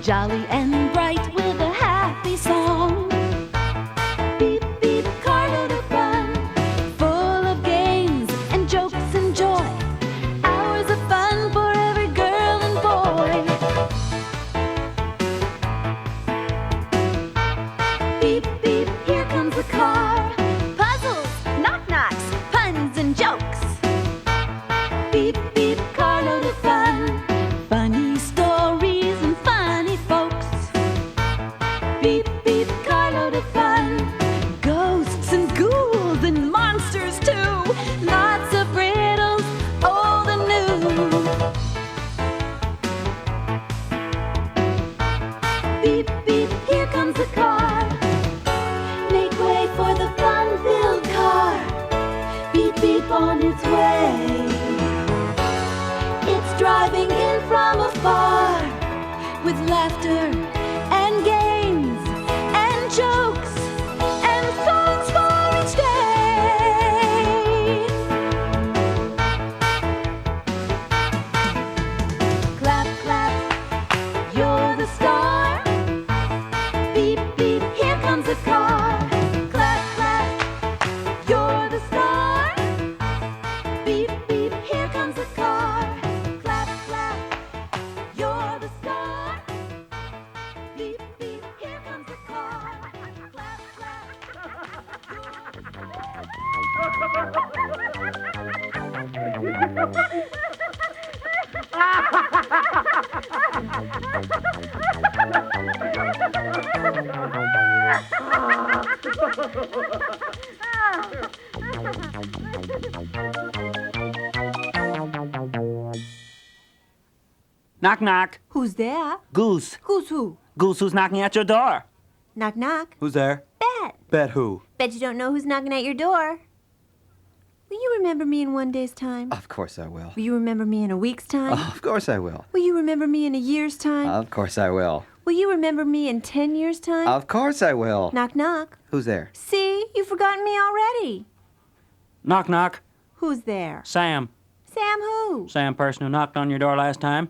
jolly and bright with a happy song. Beep, beep, carload of fun, full of games and jokes and joy. Hours of fun for every girl and boy. Beep, beep, here comes the car. Puzzles, knock-knocks, puns and jokes. Beep, beep, carload of fun, funny stories and funny folks. Beep, beep, carload of fun, ghosts and ghouls and monsters too. Lots of riddles, old and new. Beep, beep, here comes the car. Make way for the fun-filled car. Beep, beep, on its way. It's driving in from afar with laughter and games and jokes and songs for each day. Clap, clap, you're the star. Beep, beep, here comes the car. Clap, clap, you're the star. Beep, beep, here comes the car. Clap, clap, you're the star. Beep, beep, here comes the car. Clap, clap, Knock, knock. Who's there? Goose. Who's who? Goose who's knocking at your door. Knock, knock. Who's there? Bet. Bet who? Bet you don't know who's knocking at your door. Will you remember me in one day's time? Of course I will. Will you remember me in a week's time? Of course I will. Will you remember me in a year's time? Of course I will. Will you remember me in 10 years' time? Of course I will. Knock, knock. Who's there? See, you've forgotten me already. Knock, knock. Who's there? Sam. Sam who? Same person who knocked on your door last time.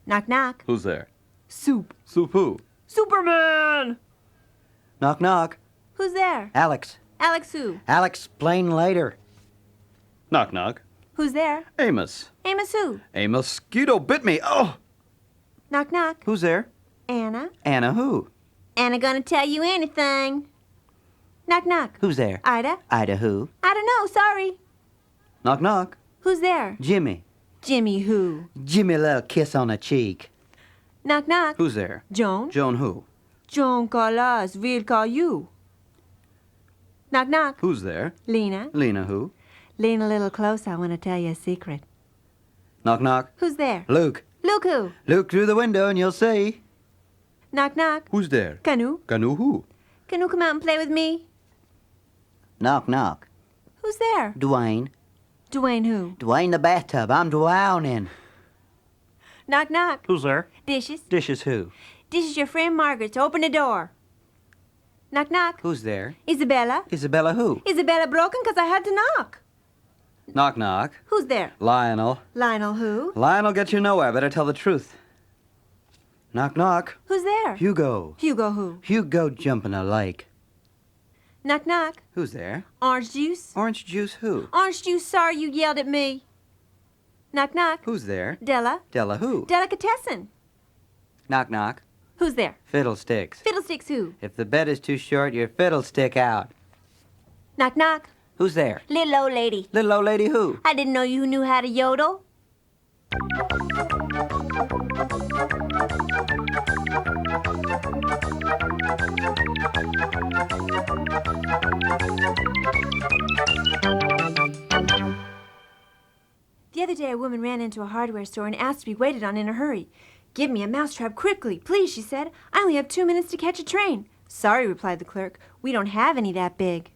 Knock, knock. Who's there? Soup. Soup who? Superman! Knock, knock. Who's there? Alex. Alex who? Alex, explain later. Knock, knock. Who's there? Amos. Amos who? A mosquito bit me. Oh! Knock, knock. Who's there? Anna. Anna who? Anna gonna tell you anything. Knock, knock. Who's there? Ida. Ida who? I don't know, sorry. Knock, knock. Who's there? Jimmy. Jimmy who? Jimmy, a little kiss on the cheek. Knock, knock. Who's there? Joan. Joan who? Joan call us, we'll call you. Knock, knock. Who's there? Lena. Lena who? Lean a little close, I want to tell you a secret. Knock, knock. Who's there? Luke. Luke who? Look through the window and you'll see. Knock, knock. Who's there? Canoe. Canoe who? Canoe come out and play with me? Knock, knock. Who's there? Dwayne. Dwayne who? Dwayne the bathtub. I'm drowning. Knock, knock. Who's there? Dishes. Dishes who? This is your friend Margaret. Open the door. Knock, knock. Who's there? Isabella. Isabella who? Isabella broken 'cause I had to knock. Knock, knock. Who's there? Lionel. Lionel who? Lionel gets you nowhere. Better tell the truth. Knock, knock. Who's there? Hugo. Hugo who? Hugo jumping a lake. Knock, knock. Who's there? Orange juice. Orange juice who? Orange juice, sorry you yelled at me. Knock, knock. Who's there? Della. Della who? Delicatessen. Knock, knock. Who's there? Fiddlesticks. Fiddlesticks who? If the bed is too short, your fiddle stick out. Knock, knock. Who's there? Little old lady. Little old lady who? I didn't know you knew how to yodel. The other day, a woman ran into a hardware store and asked to be waited on in a hurry. "Give me a mousetrap quickly, please," she said. "I only have 2 minutes to catch a train." "Sorry," replied the clerk. "We don't have any that big."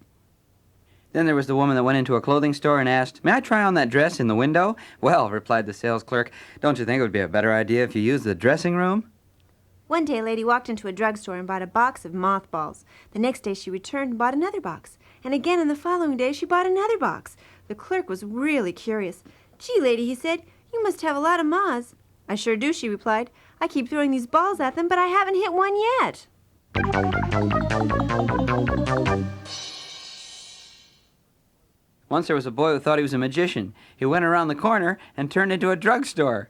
Then there was the woman that went into a clothing store and asked, "May I try on that dress in the window?" "Well," replied the sales clerk, "don't you think it would be a better idea if you used the dressing room?" One day, a lady walked into a drugstore and bought a box of mothballs. The next day, she returned and bought another box. And again, on the following day, she bought another box. The clerk was really curious. "Gee, lady," he said, "you must have a lot of moths." "I sure do," she replied. I keep throwing these balls at them, but I haven't hit one yet. Once there was a boy who thought he was a magician. He went around the corner and turned into a drugstore.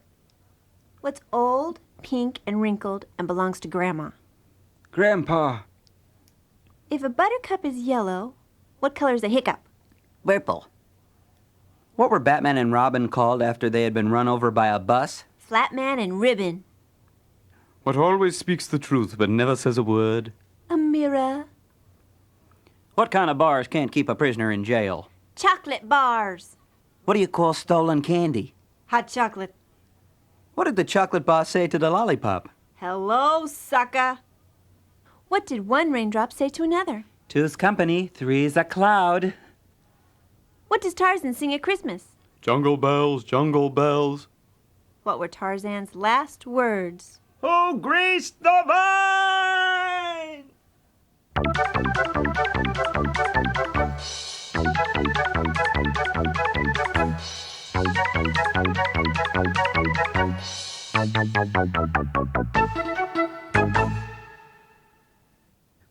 What's old, pink, and wrinkled and belongs to Grandma? Grandpa. If a buttercup is yellow, what color is a hiccup? Purple. What were Batman and Robin called after they had been run over by a bus? Flatman and Ribbon. What always speaks the truth but never says a word? A mirror. What kind of bars can't keep a prisoner in jail? Chocolate bars. What do you call stolen candy? Hot chocolate. What did the chocolate boss say to the lollipop? Hello, sucker. What did one raindrop say to another? Two's company, three's a cloud. What does Tarzan sing at Christmas? Jungle bells, jungle bells. What were Tarzan's last words? Oh, grace the vine!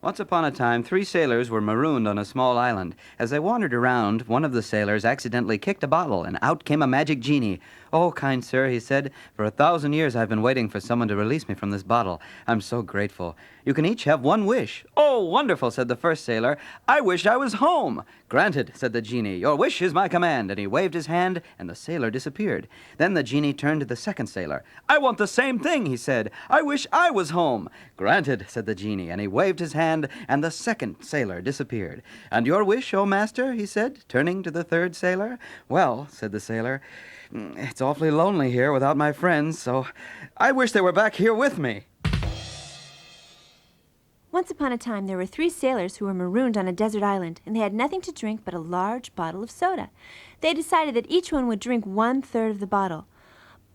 Once upon a time, 3 sailors were marooned on a small island. As they wandered around, one of the sailors accidentally kicked a bottle, and out came a magic genie. "Oh, kind sir," he said, "for 1,000 years I've been waiting for someone to release me from this bottle. I'm so grateful. You can each have one wish." "Oh, wonderful," said the first sailor. "I wish I was home." "Granted," said the genie. "Your wish is my command." And he waved his hand, and the sailor disappeared. Then the genie turned to the second sailor. "I want the same thing," he said. "I wish I was home." "Granted," said the genie, and he waved his hand, and the second sailor disappeared. "And your wish, O master?" he said, turning to the third sailor. "Well," said the sailor, "it's awfully lonely here without my friends, so I wish they were back here with me." Once upon a time, there were 3 sailors who were marooned on a desert island, and they had nothing to drink but a large bottle of soda. They decided that each one would drink 1/3 of the bottle,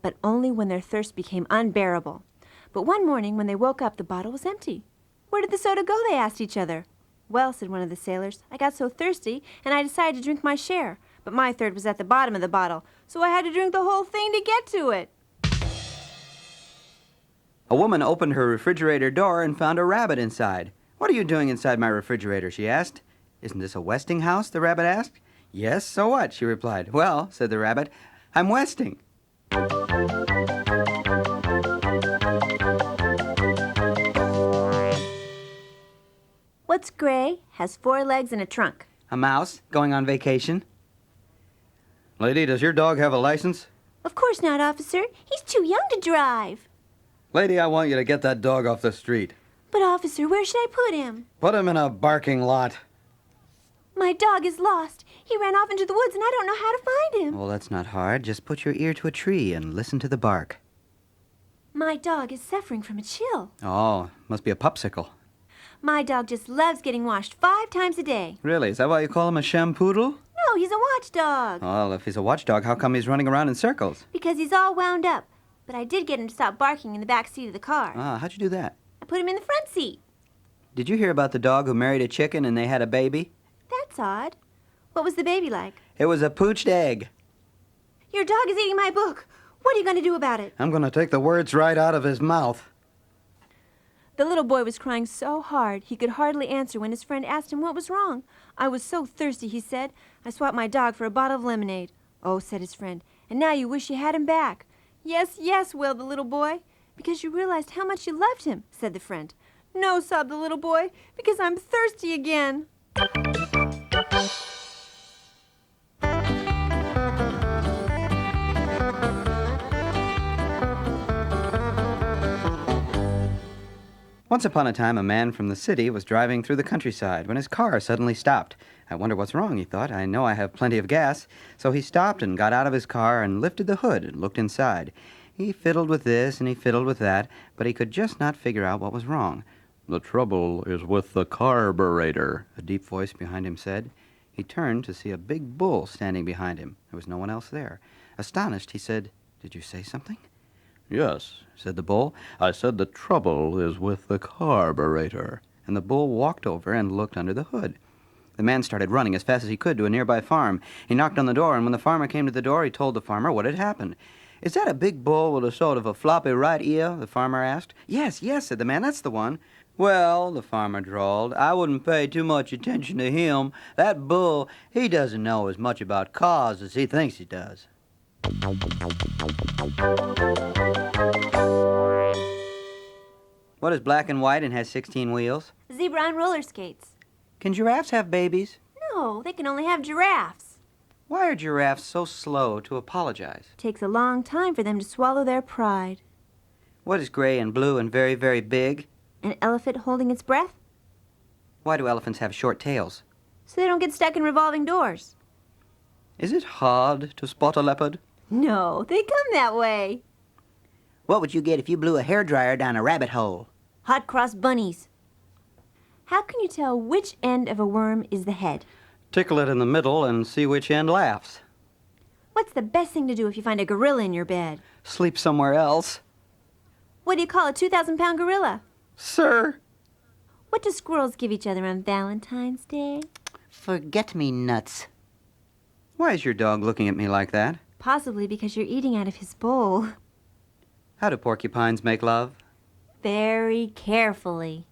but only when their thirst became unbearable. But one morning, when they woke up, the bottle was empty. "Where did the soda go?" they asked each other. "Well," said one of the sailors, "I got so thirsty, and I decided to drink my share. But my third was at the bottom of the bottle, so I had to drink the whole thing to get to it." A woman opened her refrigerator door and found a rabbit inside. "What are you doing inside my refrigerator?" she asked. "Isn't this a Westinghouse?" the rabbit asked. "Yes, so what?" she replied. "Well," said the rabbit, "I'm Westing." What's gray, has 4 legs and a trunk? "A mouse going on vacation." "Lady, does your dog have a license?" Of course not, officer. He's too young to drive. Lady, I want you to get that dog off the street. But, officer, where should I put him? Put him in a barking lot. My dog is lost. He ran off into the woods, and I don't know how to find him. "Well, that's not hard. Just put your ear to a tree and listen to the bark." My dog is suffering from a chill. "Oh, must be a popsicle." My dog just loves getting washed 5 times a day. "Really? Is that why you call him a shampoodle?" No, he's a watchdog. Well, if he's a watchdog, how come he's running around in circles? Because he's all wound up. But I did get him to stop barking in the back seat of the car. Ah, how'd you do that? I put him in the front seat. Did you hear about the dog who married a chicken and they had a baby? That's odd. What was the baby like? It was a poached egg. Your dog is eating my book. What are you going to do about it? I'm going to take the words right out of his mouth. The little boy was crying so hard he could hardly answer when his friend asked him what was wrong. "I was so thirsty," he said. "I swapped my dog for a bottle of lemonade." "Oh," said his friend, "and now you wish you had him back." "Yes, yes," wailed the little boy. "Because you realized how much you loved him," said the friend. "No," sobbed the little boy, "because I'm thirsty again." Once upon a time, a man from the city was driving through the countryside when his car suddenly stopped. "I wonder what's wrong," he thought. "I know I have plenty of gas." So he stopped and got out of his car and lifted the hood and looked inside. He fiddled with this and he fiddled with that, but he could just not figure out what was wrong. The trouble is with the carburetor, A deep voice behind him said. He turned to see a big bull standing behind him. There was no one else there. Astonished, he said, "Did you say something?" Yes, said the bull. I said the trouble is with the carburetor. And the bull walked over and looked under the hood. The man started running as fast as he could to a nearby farm. He knocked on the door, and when the farmer came to the door, he told the farmer what had happened. Is that a big bull with a sort of a floppy right ear? The farmer asked. Yes, yes, said the man. That's the one. Well, the farmer drawled, I wouldn't pay too much attention to him. That bull, he doesn't know as much about cars as he thinks he does. What is black and white and has 16 wheels? Zebra on roller skates. Can giraffes have babies? No, they can only have giraffes. Why are giraffes so slow to apologize? Takes a long time for them to swallow their pride. What is gray and blue and very, very big? An elephant holding its breath? Why do elephants have short tails? So they don't get stuck in revolving doors. Is it hard to spot a leopard? No, they come that way. What would you get if you blew a hairdryer down a rabbit hole? Hot cross bunnies. How can you tell which end of a worm is the head? Tickle it in the middle and see which end laughs. What's the best thing to do if you find a gorilla in your bed? Sleep somewhere else. What do you call a 2,000-pound gorilla? Sir. What do squirrels give each other on Valentine's Day? Forget-me-nuts. Why is your dog looking at me like that? Possibly because you're eating out of his bowl. How do porcupines make love? Very carefully.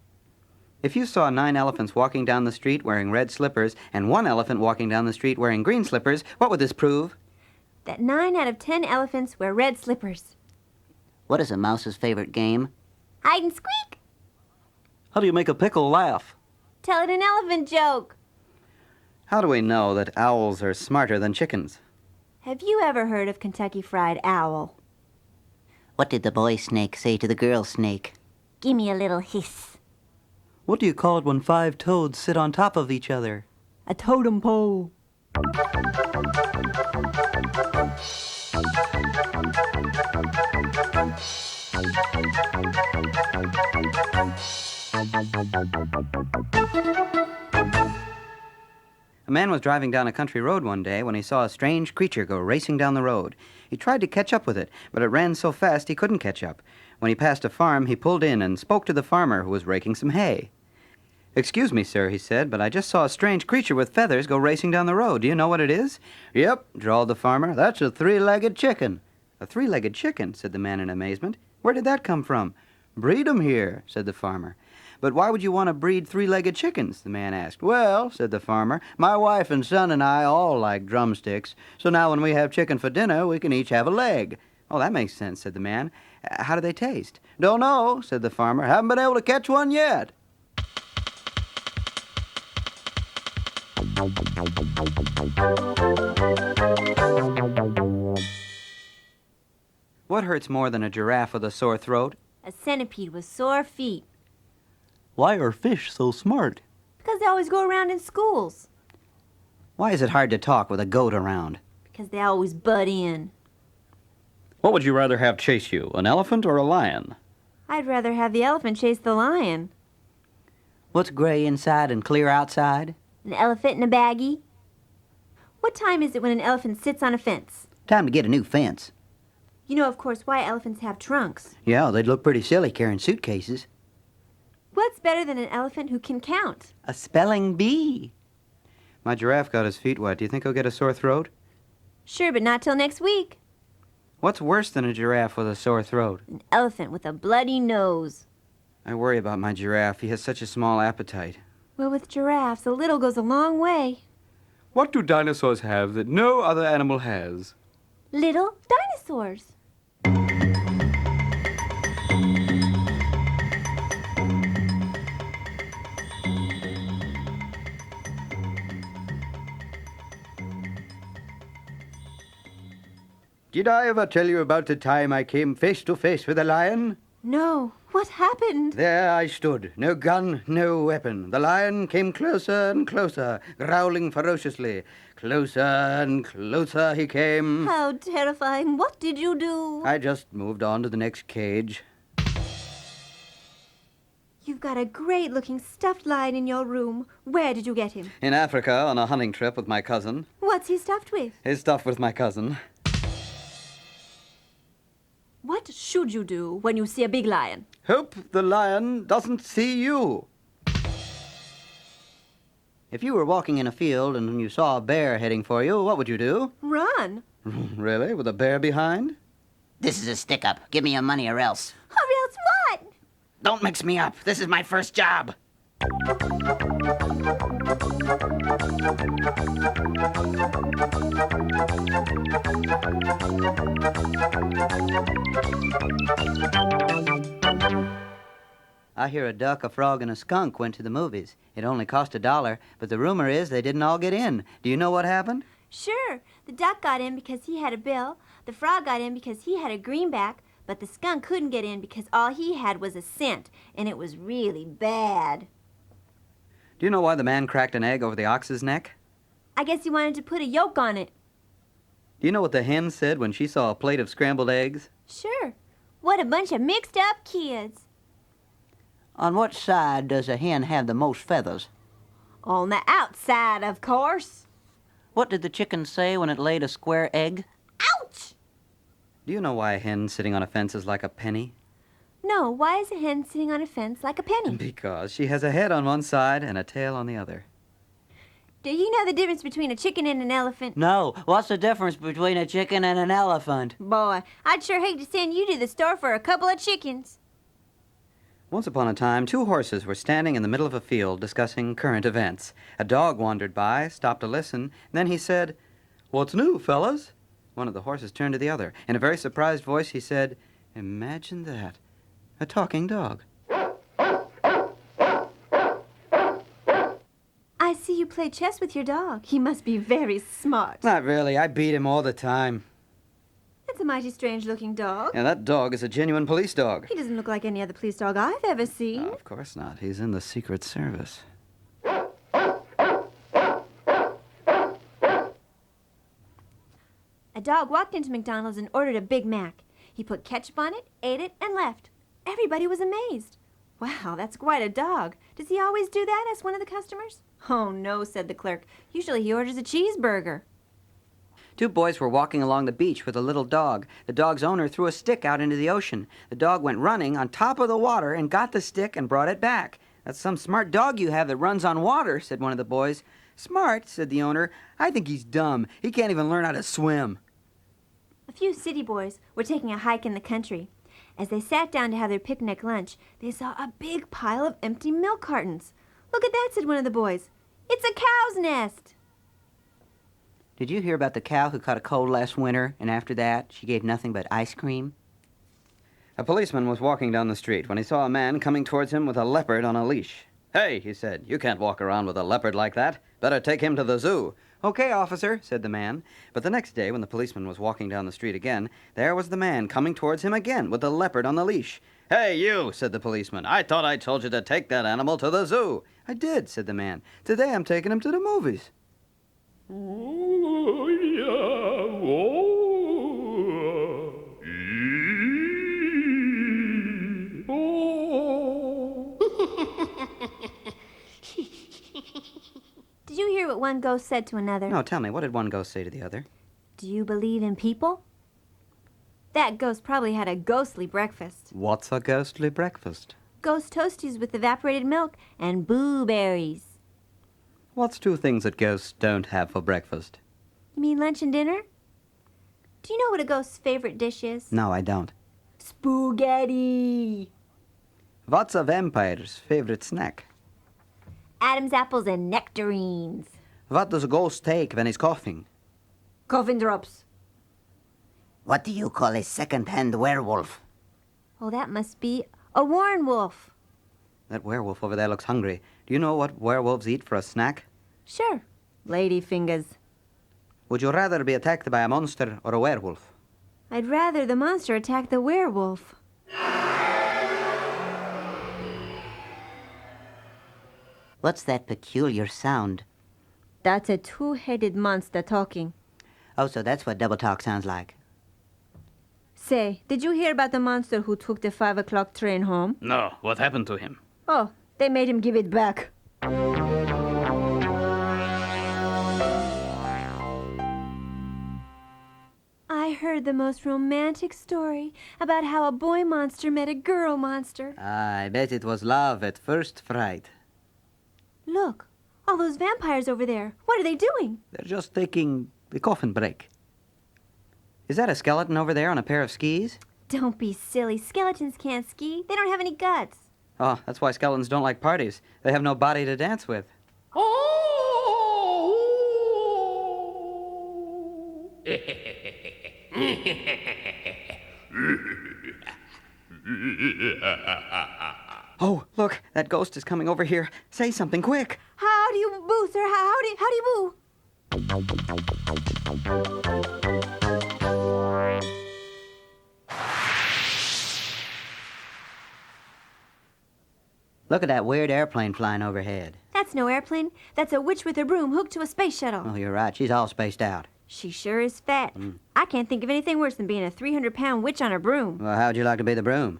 If you saw 9 elephants walking down the street wearing red slippers and 1 elephant walking down the street wearing green slippers, what would this prove? That 9 out of 10 elephants wear red slippers. What is a mouse's favorite game? Hide and squeak. How do you make a pickle laugh? Tell it an elephant joke. How do we know that owls are smarter than chickens? Have you ever heard of Kentucky Fried Owl? What did the boy snake say to the girl snake? Give me a little hiss. What do you call it when 5 toads sit on top of each other? A totem pole. A man was driving down a country road one day when he saw a strange creature go racing down the road. He tried to catch up with it, but it ran so fast he couldn't catch up. When he passed a farm, he pulled in and spoke to the farmer who was raking some hay. "Excuse me, sir," he said, "but I just saw a strange creature with feathers go racing down the road. Do you know what it is?" "Yep," drawled the farmer. "That's a 3-legged chicken." "A 3-legged chicken?" said the man in amazement. "Where did that come from?" "Breed 'em here," said the farmer. "But why would you want to breed 3-legged chickens?" the man asked. "Well," said the farmer, "my wife and son and I all like drumsticks, so now when we have chicken for dinner, we can each have a leg." "Oh, that makes sense," said the man. "How do they taste?" "Don't know," said the farmer. "Haven't been able to catch one yet." What hurts more than a giraffe with a sore throat? A centipede with sore feet. Why are fish so smart? Because they always go around in schools. Why is it hard to talk with a goat around? Because they always butt in. What would you rather have chase you, an elephant or a lion? I'd rather have the elephant chase the lion. What's gray inside and clear outside? An elephant in a baggie. What time is it when an elephant sits on a fence? Time to get a new fence. You know, of course, why elephants have trunks. Yeah, they'd look pretty silly carrying suitcases. What's better than an elephant who can count? A spelling bee. My giraffe got his feet wet. Do you think he'll get a sore throat? Sure, but not till next week. What's worse than a giraffe with a sore throat? An elephant with a bloody nose. I worry about my giraffe. He has such a small appetite. Well, with giraffes, a little goes a long way. What do dinosaurs have that no other animal has? Little dinosaurs. Did I ever tell you about the time I came face to face with a lion? No, what happened? There I stood, no gun, no weapon. The lion came closer and closer, growling ferociously. Closer and closer he came. How terrifying. What did you do? I just moved on to the next cage. You've got a great-looking stuffed lion in your room. Where did you get him? In Africa, on a hunting trip with my cousin. What's he stuffed with? His stuff with my cousin. What should you do when you see a big lion? Hope the lion doesn't see you. If you were walking in a field and you saw a bear heading for you, what would you do? Run. Really? With a bear behind? This is a stick-up. Give me your money or else. Or else what? Don't mix me up. This is my first job. I hear a duck, a frog, and a skunk went to the movies. It only cost $1, but the rumor is they didn't all get in. Do you know what happened? Sure, the duck got in because he had a bill, the frog got in because he had a greenback, but the skunk couldn't get in because all he had was a cent, and it was really bad. Do you know why the man cracked an egg over the ox's neck? I guess he wanted to put a yolk on it. Do you know what the hen said when she saw a plate of scrambled eggs? Sure. What a bunch of mixed up kids. On what side does a hen have the most feathers? On the outside, of course. What did the chicken say when it laid a square egg? Ouch! Do you know why a hen sitting on a fence is like a penny? No, why is a hen sitting on a fence like a penny? Because she has a head on one side and a tail on the other. Do you know the difference between a chicken and an elephant? No. What's the difference between a chicken and an elephant? Boy, I'd sure hate to send you to the store for a couple of chickens. Once upon a time, 2 horses were standing in the middle of a field discussing current events. A dog wandered by, stopped to listen, and then he said, "What's new, fellas?" One of the horses turned to the other. In a very surprised voice, he said, "Imagine that. A talking dog." I see you play chess with your dog. He must be very smart. Not really. I beat him all the time. That's a mighty strange-looking dog. And that dog is a genuine police dog. He doesn't look like any other police dog I've ever seen. No, of course not. He's in the Secret Service. A dog walked into McDonald's and ordered a Big Mac. He put ketchup on it, ate it, and left. Everybody was amazed. Wow, that's quite a dog. Does he always do that? Asked one of the customers. Oh, no, said the clerk. Usually he orders a cheeseburger. 2 boys were walking along the beach with a little dog. The dog's owner threw a stick out into the ocean. The dog went running on top of the water and got the stick and brought it back. "That's some smart dog you have that runs on water," said one of the boys. "Smart," said the owner. "I think he's dumb. He can't even learn how to swim." A few city boys were taking a hike in the country. As they sat down to have their picnic lunch, they saw a big pile of empty milk cartons. "Look at that," said one of the boys. "It's a cow's nest." Did you hear about the cow who caught a cold last winter, and after that, she gave nothing but ice cream? A policeman was walking down the street when he saw a man coming towards him with a leopard on a leash. "Hey," he said, "you can't walk around with a leopard like that. Better take him to the zoo." "Okay, officer," said the man. But the next day, when the policeman was walking down the street again, there was the man coming towards him again with the leopard on the leash. "Hey, you," said the policeman. "I thought I told you to take that animal to the zoo." "I did," said the man. "Today I'm taking him to the movies." Did you hear what one ghost said to another? No, tell me, what did one ghost say to the other? Do you believe in people? That ghost probably had a ghostly breakfast. What's a ghostly breakfast? Ghost toasties with evaporated milk and blueberries. What's 2 things that ghosts don't have for breakfast? You mean lunch and dinner? Do you know what a ghost's favorite dish is? No, I don't. Spaghetti. What's a vampire's favorite snack? Adam's apples and nectarines. What does a ghost take when he's coughing? Coffin drops. What do you call a second-hand werewolf? Oh, that must be a Warren wolf. That werewolf over there looks hungry. Do you know what werewolves eat for a snack? Sure. Lady fingers. Would you rather be attacked by a monster or a werewolf? I'd rather the monster attack the werewolf. What's that peculiar sound? That's a 2-headed monster talking. Oh, so that's what double talk sounds like. Say, did you hear about the monster who took the 5 o'clock train home? No, what happened to him? Oh, they made him give it back. I heard the most romantic story about how a boy monster met a girl monster. I bet it was love at first fright. Look, all those vampires over there. What are they doing? They're just taking the coffin break. Is that a skeleton over there on a pair of skis? Don't be silly. Skeletons can't ski. They don't have any guts. Oh, that's why skeletons don't like parties. They have no body to dance with. Oh, look, that ghost is coming over here. Say something quick. How do you boo, sir? How do you boo? Look at that weird airplane flying overhead. That's no airplane. That's a witch with a broom hooked to a space shuttle. Oh, you're right. She's all spaced out. She sure is fat. I can't think of anything worse than being a 300-pound witch on a broom. Well, how'd you like to be the broom?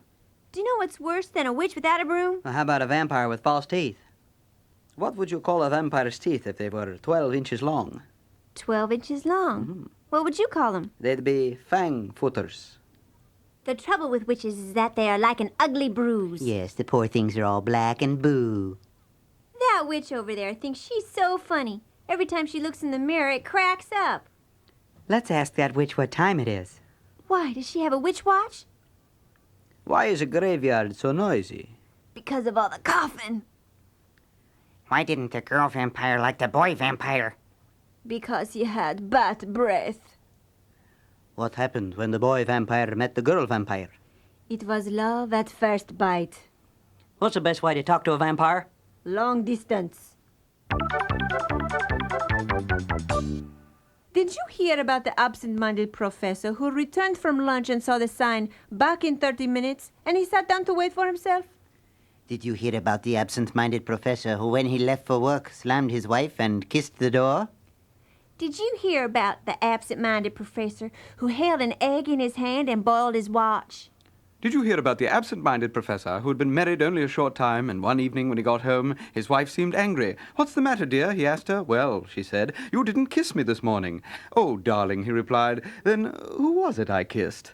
Do you know what's worse than a witch without a broom? Well, how about a vampire with false teeth? What would you call a vampire's teeth if they were 12 inches long? 12 inches long. What would you call them? They'd be fang footers. The trouble with witches is that they are like an ugly bruise. Yes, the poor things are all black and boo. That witch over there thinks she's so funny. Every time she looks in the mirror, it cracks up. Let's ask that witch what time it is. Why, does she have a witch watch? Why is a graveyard so noisy? Because of all the coughing. Why didn't the girl vampire like the boy vampire? Because he had bad breath. What happened when the boy vampire met the girl vampire? It was love at first bite. What's the best way to talk to a vampire? Long distance. Did you hear about the absent-minded professor who returned from lunch and saw the sign, "Back in 30 minutes," and he sat down to wait for himself? Did you hear about the absent-minded professor who, when he left for work, slammed his wife and kissed the door? Did you hear about the absent-minded professor who held an egg in his hand and boiled his watch? Did you hear about the absent-minded professor who had been married only a short time, and one evening when he got home, his wife seemed angry? "What's the matter, dear?" he asked her. "Well," she said, "you didn't kiss me this morning." "Oh, darling," he replied, "then who was it I kissed?"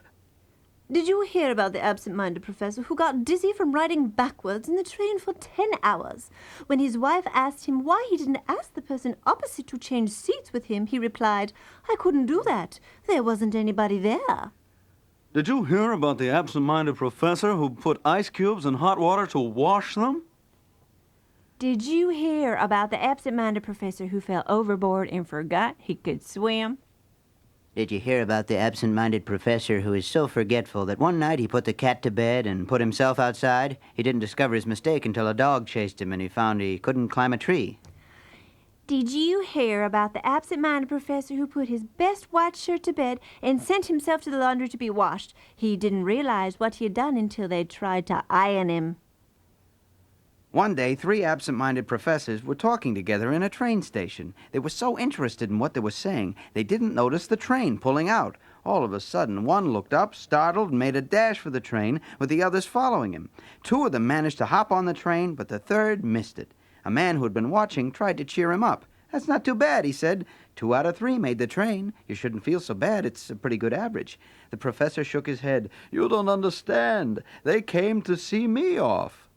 Did you hear about the absent-minded professor who got dizzy from riding backwards in the train for 10 hours? When his wife asked him why he didn't ask the person opposite to change seats with him, he replied, "I couldn't do that. There wasn't anybody there." Did you hear about the absent-minded professor who put ice cubes in hot water to wash them? Did you hear about the absent-minded professor who fell overboard and forgot he could swim? Did you hear about the absent-minded professor who is so forgetful that one night he put the cat to bed and put himself outside? He didn't discover his mistake until a dog chased him and he found he couldn't climb a tree. Did you hear about the absent-minded professor who put his best white shirt to bed and sent himself to the laundry to be washed? He didn't realize what he had done until they tried to iron him. One day, 3 absent-minded professors were talking together in a train station. They were so interested in what they were saying, they didn't notice the train pulling out. All of a sudden, one looked up, startled, and made a dash for the train, with the others following him. 2 of them managed to hop on the train, but the third missed it. A man who had been watching tried to cheer him up. "That's not too bad," he said. 2 out of 3 made the train. You shouldn't feel so bad. It's a pretty good average. The professor shook his head. "You don't understand. They came to see me off."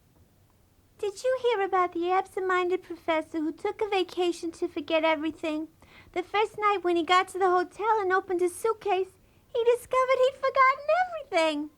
Did you hear about the absent-minded professor who took a vacation to forget everything? The first night when he got to the hotel and opened his suitcase, he discovered he'd forgotten everything.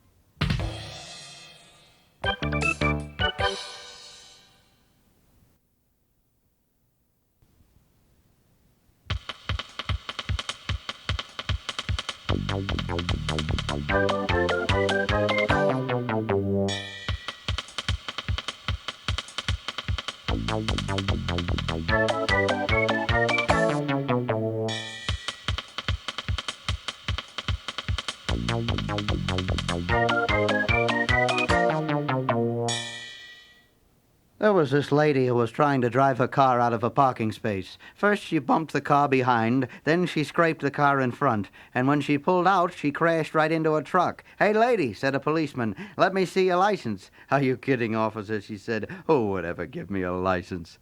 There was this lady who was trying to drive her car out of a parking space. First, she bumped the car behind, then she scraped the car in front, and when she pulled out, she crashed right into a truck. "Hey, lady," said a policeman, "let me see your license." "Are you kidding, officer?" she said. "Oh, whatever, give me a license."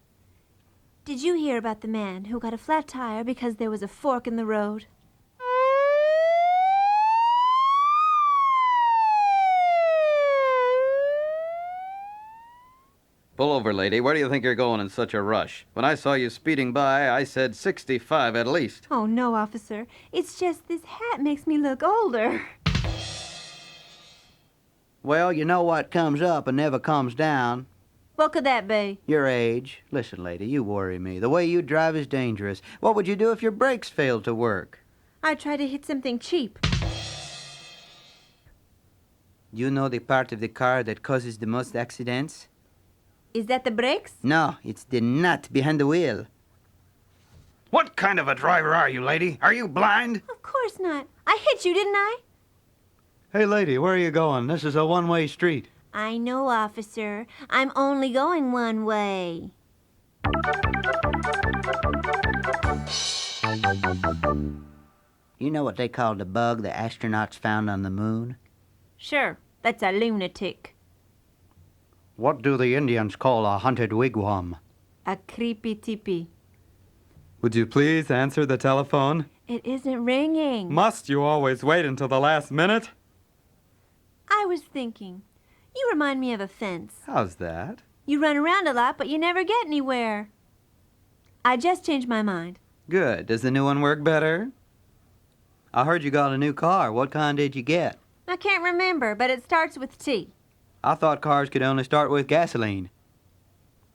Did you hear about the man who got a flat tire because there was a fork in the road? Pull over, lady. Where do you think you're going in such a rush? When I saw you speeding by, I said 65 at least. Oh, no, officer. It's just this hat makes me look older. Well, you know what comes up and never comes down. What could that be? Your age. Listen, lady, you worry me. The way you drive is dangerous. What would you do if your brakes failed to work? I'd try to hit something cheap. You know the part of the car that causes the most accidents? Is that the brakes? No, it's the nut behind the wheel. What kind of a driver are you, lady? Are you blind? Of course not. I hit you, didn't I? Hey, lady, where are you going? This is a one-way street. I know, officer. I'm only going one way. You know what they call the bug the astronauts found on the moon? Sure, that's a lunatic. What do the Indians call a haunted wigwam? A creepy tippy. Would you please answer the telephone? It isn't ringing. Must you always wait until the last minute? I was thinking. You remind me of a fence. How's that? You run around a lot, but you never get anywhere. I just changed my mind. Good. Does the new one work better? I heard you got a new car. What kind did you get? I can't remember, but it starts with T. I thought cars could only start with gasoline.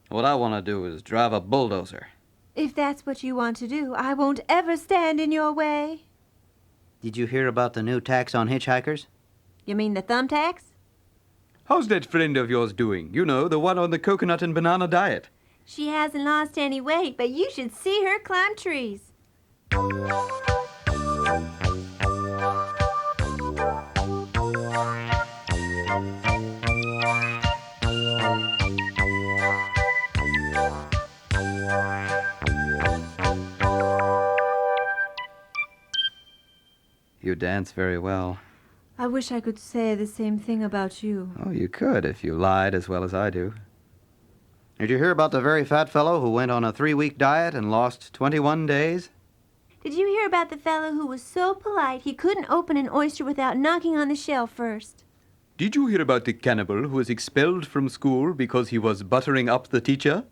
What I want to do is drive a bulldozer. If that's what you want to do, I won't ever stand in your way. Did you hear about the new tax on hitchhikers? You mean the thumbtacks? How's that friend of yours doing? You know, the one on the coconut and banana diet. She hasn't lost any weight, but you should see her climb trees. You dance very well. I wish I could say the same thing about you. Oh, you could if you lied as well as I do. Did you hear about the very fat fellow who went on a 3-week diet and lost 21 days? Did you hear about the fellow who was so polite he couldn't open an oyster without knocking on the shell first? Did you hear about the cannibal who was expelled from school because he was buttering up the teacher?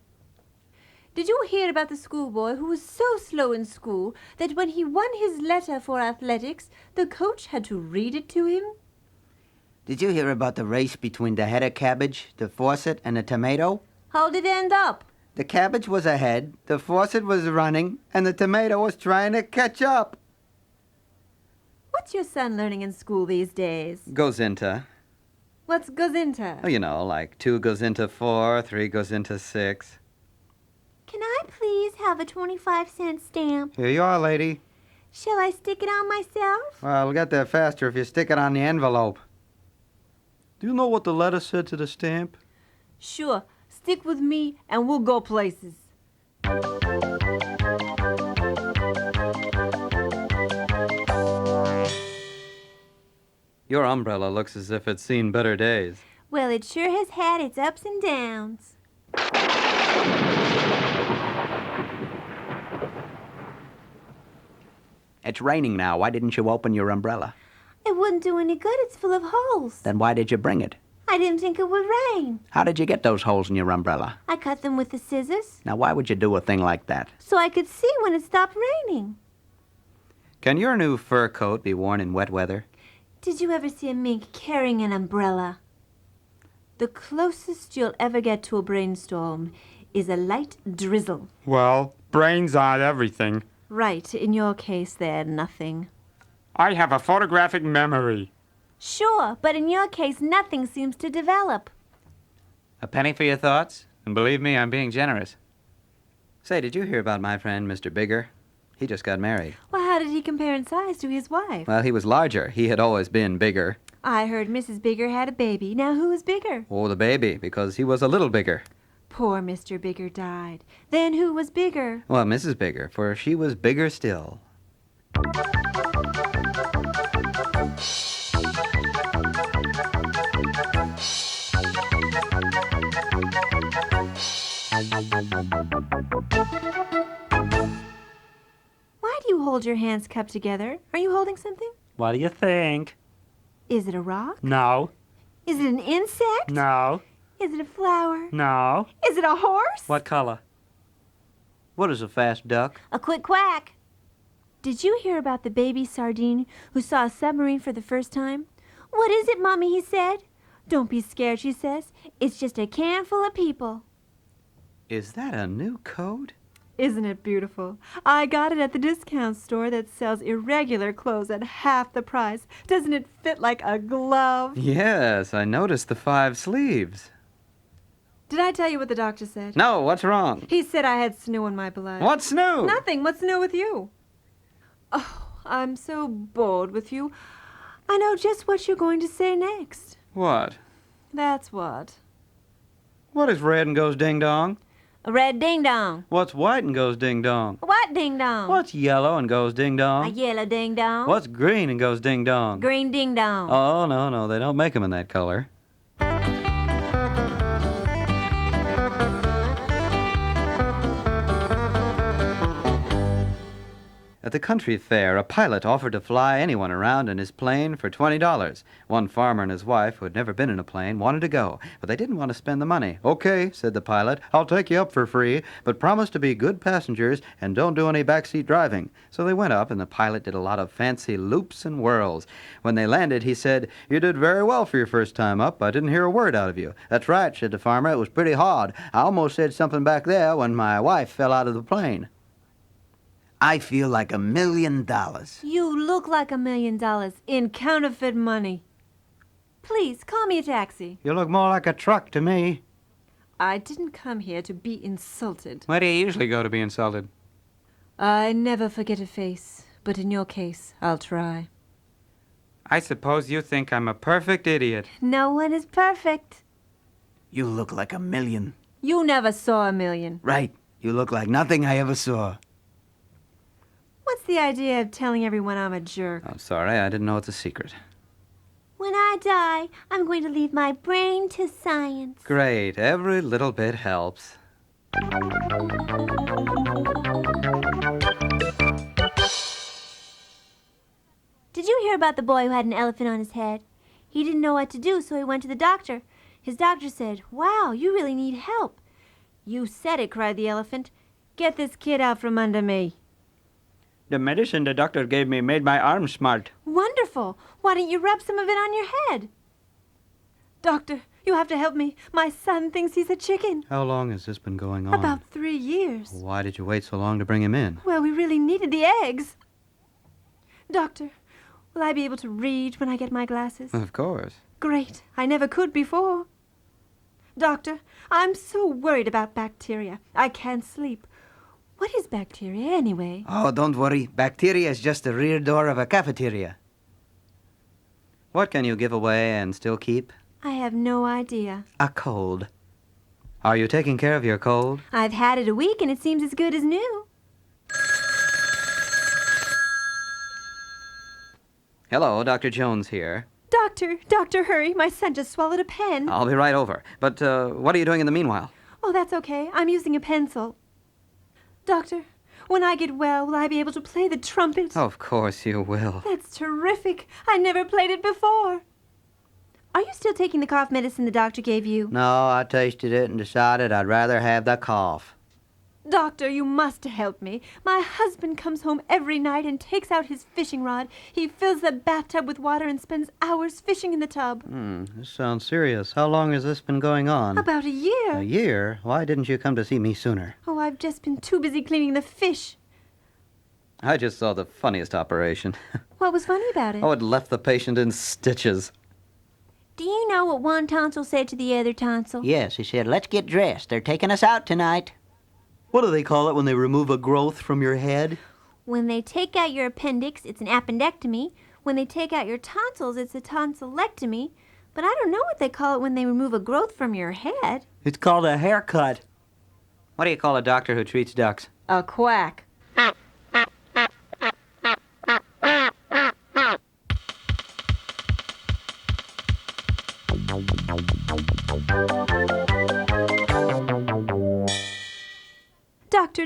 Did you hear about the schoolboy who was so slow in school that when he won his letter for athletics, the coach had to read it to him? Did you hear about the race between the head of cabbage, the faucet, and the tomato? How did it end up? The cabbage was ahead, the faucet was running, and the tomato was trying to catch up. What's your son learning in school these days? Goes into. What's gazinta? Oh, you know, like 2 goes into 4, 3 goes into 6. Can I please have a 25-cent stamp? Here you are, lady. Shall I stick it on myself? Well, we'll get there faster if you stick it on the envelope. Do you know what the letter said to the stamp? Sure. Stick with me and we'll go places. Your umbrella looks as if it's seen better days. Well, it sure has had its ups and downs. It's raining now. Why didn't you open your umbrella? It wouldn't do any good. It's full of holes. Then why did you bring it? I didn't think it would rain. How did you get those holes in your umbrella? I cut them with the scissors Now, why would you do a thing like that? so I could see when it stopped raining. Can your new fur coat be worn in wet weather? Did you ever see a mink carrying an umbrella? The closest you'll ever get to a brainstorm is a light drizzle. Well, brains aren't everything. Right, in your case, they're nothing. I have a photographic memory. Sure, but in your case, nothing seems to develop. A penny for your thoughts? And believe me, I'm being generous. Say, did you hear about my friend, Mr. Bigger? He just got married. Well, how did he compare in size to his wife? Well, he was larger. He had always been bigger. I heard Mrs. Bigger had a baby. Now who is bigger? Oh, the baby, because he was a little bigger. Poor Mr. Bigger died. Then who was bigger? Well, Mrs. Bigger, for she was bigger still. Why do you hold your hands cupped together? Are you holding something? What do you think? Is it a rock? No, Is it an insect? no, Is it a flower? No. Is it a horse? What color? What is a fast duck? A quick quack. Did you hear about the baby sardine who saw a submarine for the first time? What is it, Mommy, he said. Don't be scared, she says. It's just a can full of people. Is that a new code? Isn't it beautiful? I got it at the discount store that sells irregular clothes at half the price. Doesn't it fit like a glove? Yes, I noticed the 5 sleeves. Did I tell you what the doctor said? No, what's wrong? He said I had snow in my blood. What's new? Nothing. What's new with you? Oh, I'm so bored with you. I know just what you're going to say next. What? That's what. What is red and goes ding dong? A red ding-dong. What's white and goes ding dong? A white ding-dong. What's yellow and goes ding A dong? yellow ding-dong. What's green and goes ding dong? Green ding-dong. Oh, no, they don't make them in that color. At the country fair, a pilot offered to fly anyone around in his plane for $20. One farmer and his wife, who had never been in a plane, wanted to go, but they didn't want to spend the money. Okay, said the pilot, I'll take you up for free, but promise to be good passengers and don't do any backseat driving. So they went up, and the pilot did a lot of fancy loops and whirls. When they landed, he said, You did very well for your first time up. I didn't hear a word out of you. That's right, said the farmer. It was pretty hard. I almost said something back there when my wife fell out of the plane. I feel like $1 million. You look like $1 million in counterfeit money. Please, call me a taxi. You look more like a truck to me. I didn't come here to be insulted. Where do you usually go to be insulted? I never forget a face, but in your case, I'll try. I suppose you think I'm a perfect idiot. No one is perfect. You look like $1 million. You never saw $1 million. Right. You look like nothing I ever saw. What's the idea of telling everyone I'm a jerk? I'm sorry, I didn't know it's a secret. When I die, I'm going to leave my brain to science. Great, every little bit helps. Did you hear about the boy who had an elephant on his head? He didn't know what to do, so he went to the doctor. His doctor said, Wow, you really need help. You said it, cried the elephant. Get this kid out from under me. The medicine the doctor gave me made my arm smart. Wonderful. Why don't you rub some of it on your head? Doctor, you have to help me. My son thinks he's a chicken. How long has this been going on? About 3 years. Why did you wait so long to bring him in? Well, we really needed the eggs. Doctor, will I be able to read when I get my glasses? Of course. Great. I never could before. Doctor, I'm so worried about bacteria. I can't sleep. What is bacteria anyway? Oh, don't worry. Bacteria is just the rear door of a cafeteria. What can you give away and still keep? I have no idea. A cold. Are you taking care of your cold? I've had it a week and it seems as good as new. Hello, Dr. Jones here. Doctor, hurry. My son just swallowed a pen. I'll be right over. But what are you doing in the meanwhile? Oh, that's okay. I'm using a pencil. Doctor, when I get well, will I be able to play the trumpet? Of course you will. That's terrific. I never played it before. Are you still taking the cough medicine the doctor gave you? No, I tasted it and decided I'd rather have the cough. Doctor, you must help me. My husband comes home every night and takes out his fishing rod. He fills the bathtub with water and spends hours fishing in the tub. This sounds serious. How long has this been going on? About a year. A year? Why didn't you come to see me sooner? Oh, I've just been too busy cleaning the fish. I just saw the funniest operation. What was funny about it? Oh, it left the patient in stitches. Do you know what one tonsil said to the other tonsil? Yes, he said, let's get dressed. They're taking us out tonight. What do they call it when they remove a growth from your head? When they take out your appendix, it's an appendectomy. When they take out your tonsils, it's a tonsillectomy. But I don't know what they call it when they remove a growth from your head. It's called a haircut. What do you call a doctor who treats ducks? A quack.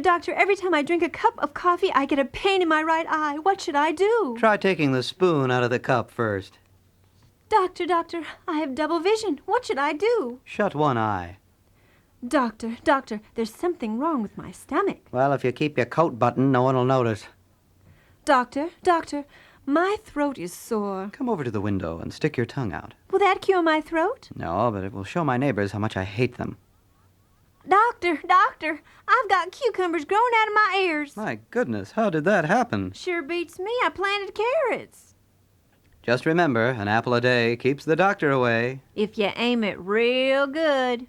Doctor, every time I drink a cup of coffee, I get a pain in my right eye. What should I do? Try taking the spoon out of the cup first. Doctor, I have double vision. What should I do? Shut one eye. Doctor, there's something wrong with my stomach. Well, if you keep your coat buttoned, no one will notice. Doctor, my throat is sore. Come over to the window and stick your tongue out. Will that cure my throat? No, but it will show my neighbors how much I hate them. Doctor, I've got cucumbers growing out of my ears. My goodness, how did that happen? Sure beats me. I planted carrots. Just remember, an apple a day keeps the doctor away. If you aim it real good.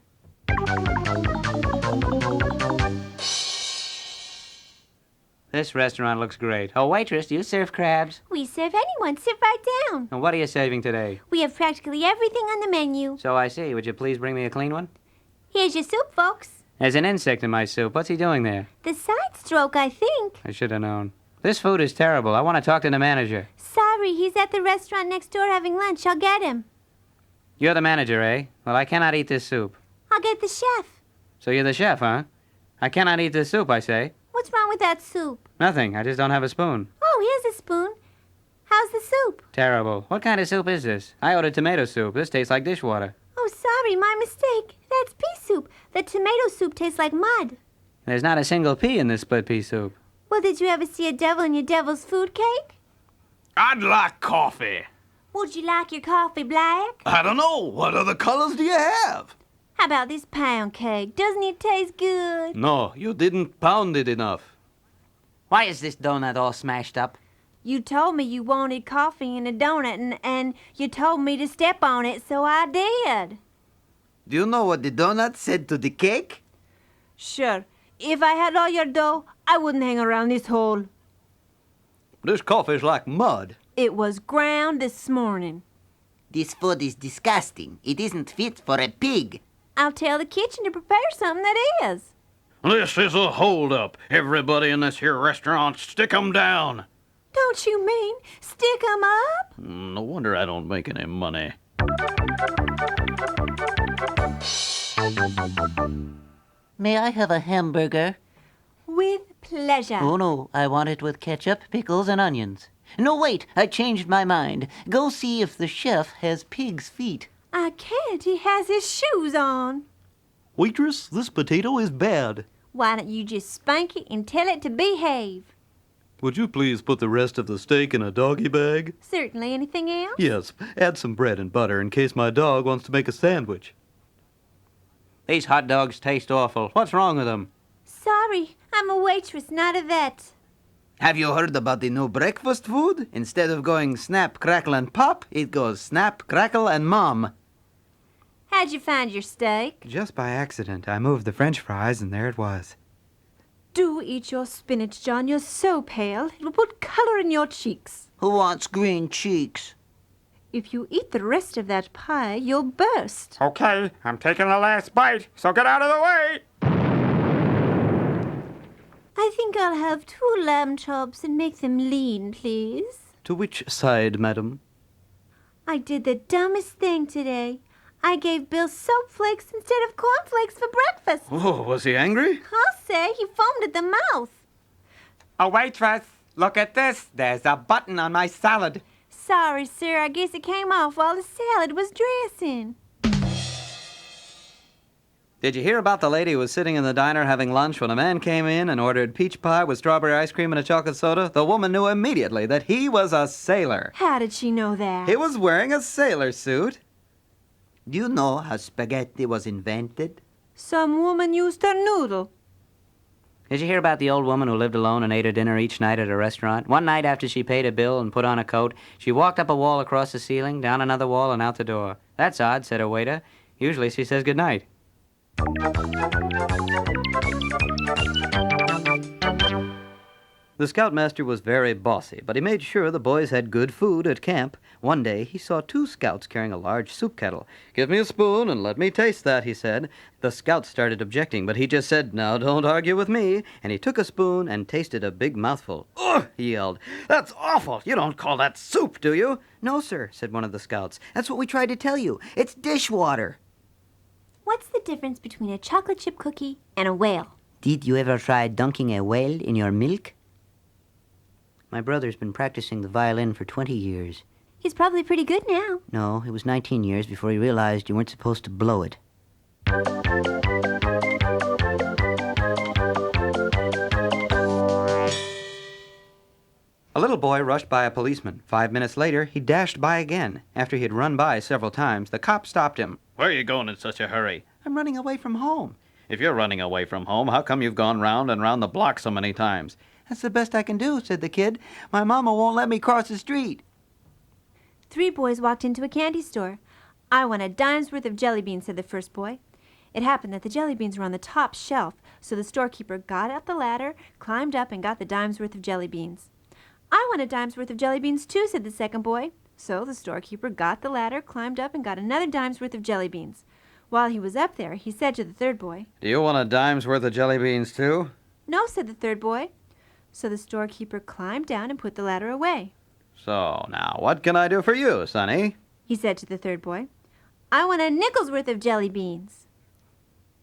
This restaurant looks great. Oh, waitress, do you serve crabs? We serve anyone. Sit right down. And what are you serving today? We have practically everything on the menu. So I see. Would you please bring me a clean one? Here's your soup, folks. There's an insect in my soup. What's he doing there? The side stroke, I think. I should have known. This food is terrible. I want to talk to the manager. Sorry, he's at the restaurant next door having lunch. I'll get him. You're the manager, eh? Well, I cannot eat this soup. I'll get the chef. So you're the chef, huh? I cannot eat this soup, I say. What's wrong with that soup? Nothing. I just don't have a spoon. Oh, here's a spoon. How's the soup? Terrible. What kind of soup is this? I ordered tomato soup. This tastes like dishwater. Oh, sorry, my mistake. That's pea soup. The tomato soup tastes like mud. There's not a single pea in this split pea soup. Well, did you ever see a devil in your devil's food cake? I'd like coffee. Would you like your coffee black? I don't know. What other colors do you have? How about this pound cake? Doesn't it taste good? No, you didn't pound it enough. Why is this donut all smashed up? You told me you wanted coffee and a donut, and you told me to step on it, so I did. Do you know what the donut said to the cake? Sure. If I had all your dough, I wouldn't hang around this hole. This coffee's like mud. It was ground this morning. This food is disgusting. It isn't fit for a pig. I'll tell the kitchen to prepare something that is. This is a holdup. Everybody in this here restaurant, stick 'em down. Don't you mean stick 'em up? No wonder I don't make any money. May I have a hamburger? With pleasure. Oh, no, I want it with ketchup, pickles, and onions. No, wait, I changed my mind. Go see if the chef has pig's feet. I can't. He has his shoes on. Waitress, this potato is bad. Why don't you just spank it and tell it to behave? Would you please put the rest of the steak in a doggy bag? Certainly. Anything else? Yes, add some bread and butter in case my dog wants to make a sandwich. These hot dogs taste awful. What's wrong with them? Sorry, I'm a waitress, not a vet. Have you heard about the new breakfast food? Instead of going snap, crackle, and pop, it goes snap, crackle, and mom. How'd you find your steak? Just by accident, I moved the french fries, and there it was. Do eat your spinach, John. You're so pale. It'll put color in your cheeks. Who wants green cheeks? If you eat the rest of that pie, you'll burst. Okay, I'm taking the last bite, so get out of the way. I think I'll have 2 lamb chops and make them lean, please. To which side, madam? I did the dumbest thing today. I gave Bill soap flakes instead of cornflakes for breakfast. Oh, was he angry? I'll say he foamed at the mouth. Oh, waitress, look at this. There's a button on my salad. Sorry, sir. I guess it came off while the salad was dressing. Did you hear about the lady who was sitting in the diner having lunch when a man came in and ordered peach pie with strawberry ice cream and a chocolate soda? The woman knew immediately that he was a sailor. How did she know that? He was wearing a sailor suit. Do you know how spaghetti was invented? Some woman used her noodle. Did you hear about the old woman who lived alone and ate her dinner each night at a restaurant? One night after she paid a bill and put on a coat, she walked up a wall across the ceiling, down another wall, and out the door. That's odd, said her waiter. Usually she says goodnight. The scoutmaster was very bossy, but he made sure the boys had good food at camp. One day, he saw 2 scouts carrying a large soup kettle. "Give me a spoon and let me taste that," he said. The scouts started objecting, but he just said, "Now, don't argue with me." And he took a spoon and tasted a big mouthful. "Ugh!" he yelled. "That's awful! You don't call that soup, do you?" No, sir, said one of the scouts. That's what we tried to tell you. It's dishwater. What's the difference between a chocolate chip cookie and a whale? Did you ever try dunking a whale in your milk? My brother's been practicing the violin for 20 years. He's probably pretty good now. No, it was 19 years before he realized you weren't supposed to blow it. A little boy rushed by a policeman. 5 minutes later, he dashed by again. After he had run by several times, the cop stopped him. Where are you going in such a hurry? I'm running away from home. If you're running away from home, how come you've gone round and round the block so many times? That's the best I can do, said the kid. My mama won't let me cross the street. 3 boys walked into a candy store. I want a dime's worth of jelly beans, said the first boy. It happened that the jelly beans were on the top shelf, so the storekeeper got up the ladder, climbed up, and got the dime's worth of jelly beans. I want a dime's worth of jelly beans too, said the second boy. So the storekeeper got the ladder, climbed up, and got another dime's worth of jelly beans. While he was up there, he said to the third boy, Do you want a dime's worth of jelly beans, too? No, said the third boy. So the storekeeper climbed down and put the ladder away. So, now, what can I do for you, Sonny? He said to the third boy, I want a nickel's worth of jelly beans.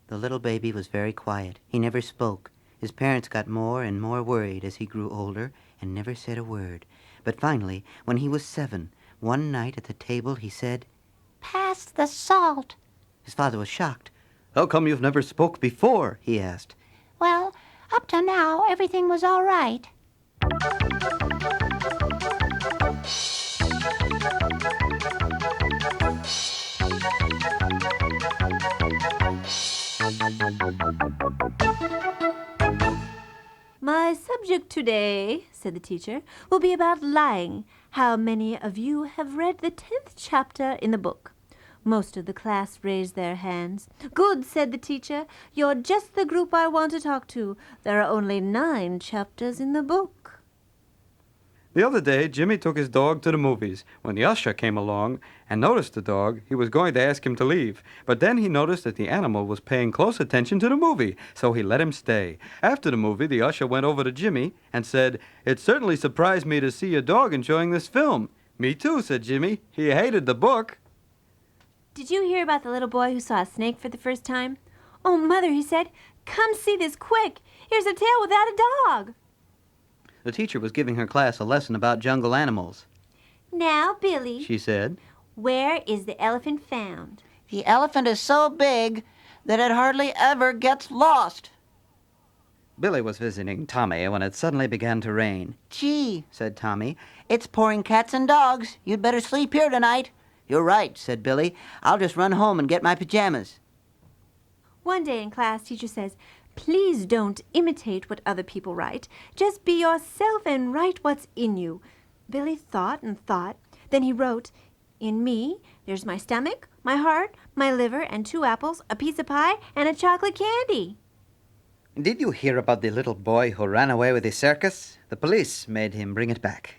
The little baby was very quiet. He never spoke. His parents got more and more worried as he grew older and never said a word. But finally, when he was 7, one night at the table he said, Pass the salt. His father was shocked. How come you've never spoke before? He asked. Well, up to now, everything was all right. My subject today, said the teacher, will be about lying. How many of you have read the 10th chapter in the book? Most of the class raised their hands. Good, said the teacher. You're just the group I want to talk to. There are only 9 chapters in the book. The other day, Jimmy took his dog to the movies. When the usher came along and noticed the dog, he was going to ask him to leave. But then he noticed that the animal was paying close attention to the movie, so he let him stay. After the movie, the usher went over to Jimmy and said, It certainly surprised me to see your dog enjoying this film. Me too, said Jimmy. He hated the book. Did you hear about the little boy who saw a snake for the first time? Oh, Mother, he said, come see this quick. Here's a tail without a dog. The teacher was giving her class a lesson about jungle animals. Now, Billy, She said, where is the elephant found? The elephant is so big that it hardly ever gets lost. Billy was visiting Tommy when it suddenly began to rain. Gee, said Tommy, it's pouring cats and dogs. You'd better sleep here tonight. You're right, said Billy. I'll just run home and get my pajamas. One day in class, teacher says, please don't imitate what other people write. Just be yourself and write what's in you. Billy thought and thought. Then he wrote, in me, there's my stomach, my heart, my liver, and 2 apples, a piece of pie, and a chocolate candy. Did you hear about the little boy who ran away with his circus? The police made him bring it back.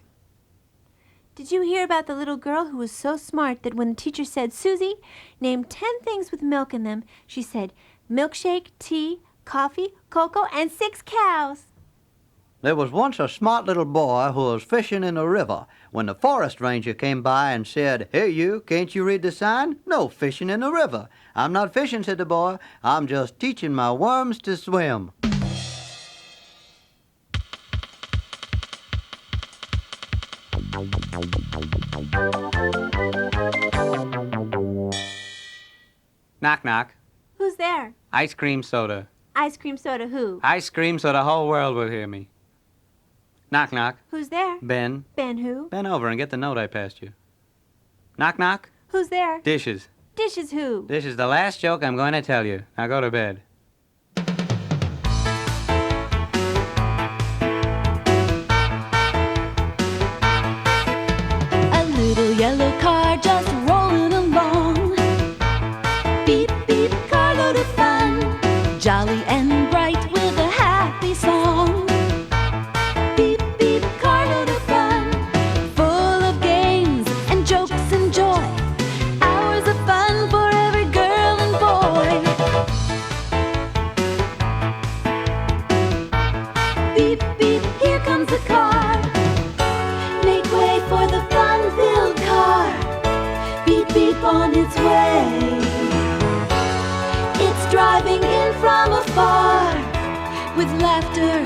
Did you hear about the little girl who was so smart that when the teacher said, Susie, name 10 things with milk in them, she said, milkshake, tea, coffee, cocoa, and 6 cows. There was once a smart little boy who was fishing in a river when the forest ranger came by and said, Hey you, can't you read the sign? No fishing in the river. I'm not fishing, said the boy. I'm just teaching my worms to swim. Knock, knock. Who's there? Ice cream soda. Ice cream soda who? Ice cream so the whole world would hear me. Knock, knock. Who's there? Ben. Ben who? Bend over and get the note I passed you. Knock, knock. Who's there? Dishes. Dishes who? This is the last joke I'm going to tell you. Now go to bed. A little yellow car just rolling along. Beep, beep, carload of fun. Jolly and bright with a happy song. Beep, beep, carload of fun. Full of games and jokes and joy. Hours of fun for every girl and boy. Beep, beep, here comes the car. Make way for the fun-filled car. Beep, beep on its way. It's driving in from afar with laughter